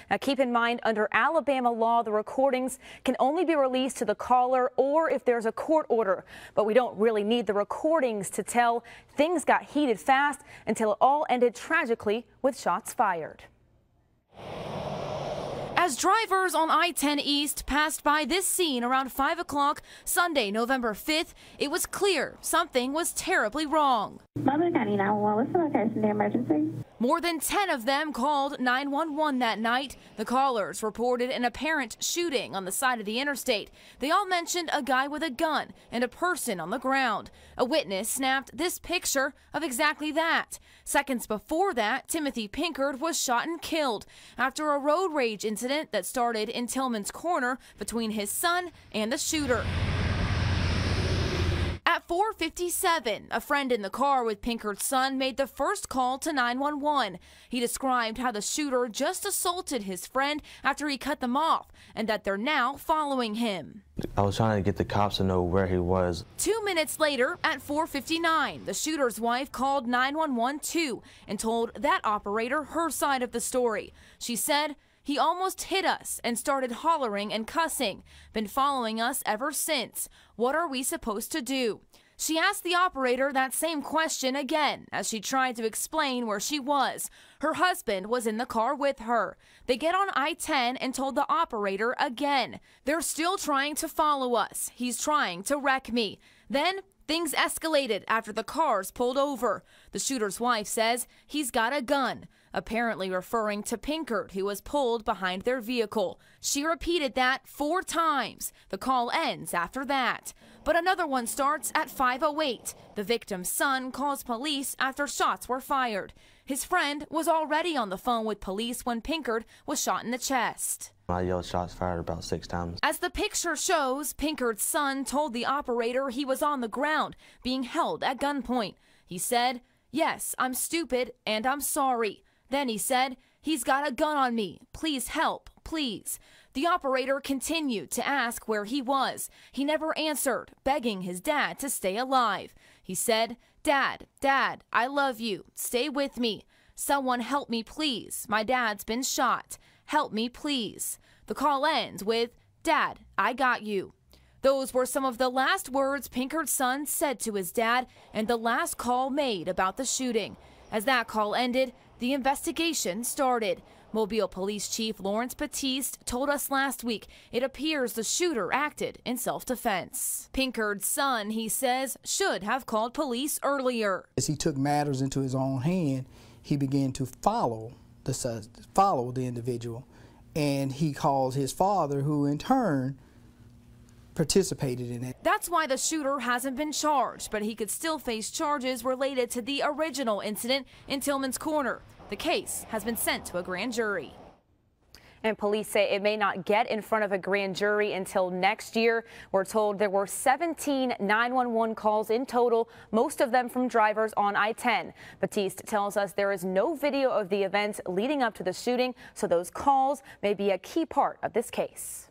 Now, keep in mind, under Alabama law, the recordings can only be released to the caller or if there's a court order. But we don't really need the recordings to tell things got heated fast until it all ended tragically with shots fired. As drivers on I-10 East passed by this scene around 5 o'clock Sunday, November 5th, it was clear something was terribly wrong. Mother County 911, what's the location of the emergency? More than 10 of them called 911 that night. The callers reported an apparent shooting on the side of the interstate. They all mentioned a guy with a gun and a person on the ground. A witness snapped this picture of exactly that. Seconds before that, Timothy Pinkard was shot and killed after a road rage incident that started in Tillman's Corner between his son and the shooter. At 4:57, a friend in the car with Pinkard's son made the first call to 911. He described how the shooter just assaulted his friend after he cut them off and that they're now following him. I was trying to get the cops to know where he was. 2 minutes later, at 4:59, the shooter's wife called 911 too and told that operator her side of the story. She said, "He almost hit us and started hollering and cussing. Been following us ever since. What are we supposed to do?" She asked the operator that same question again as she tried to explain where she was. Her husband was in the car with her. They get on I-10 and told the operator again, "They're still trying to follow us. He's trying to wreck me." Then things escalated after the cars pulled over. The shooter's wife says he's got a gun, apparently referring to Pinkard, who was pulled behind their vehicle. She repeated that 4 times. The call ends after that. But another one starts at 5:08. The victim's son calls police after shots were fired. His friend was already on the phone with police when Pinkard was shot in the chest. I yelled shots fired about 6 times. As the picture shows, Pinkard's son told the operator he was on the ground, being held at gunpoint. He said, "Yes, I'm stupid and I'm sorry." Then he said, "He's got a gun on me. Please help, please." The operator continued to ask where he was. He never answered, begging his dad to stay alive. He said, "Dad, I love you. Stay with me. Someone help me, please. My dad's been shot. Help me, please." The call ends with, "Dad, I got you." Those were some of the last words Pinkard's son said to his dad and the last call made about the shooting. As that call ended, the investigation started. Mobile Police Chief Lawrence Batiste told us last week it appears the shooter acted in self-defense. Pinkard's son, he says, should have called police earlier. As he took matters into his own hand, he began to follow the individual, and he calls his father, who in turn participated in it. That's why the shooter hasn't been charged, but he could still face charges related to the original incident in Tillman's Corner. The case has been sent to a grand jury. And police say it may not get in front of a grand jury until next year. We're told there were 17 911 calls in total, most of them from drivers on I-10. Batiste tells us there is no video of the events leading up to the shooting, so those calls may be a key part of this case.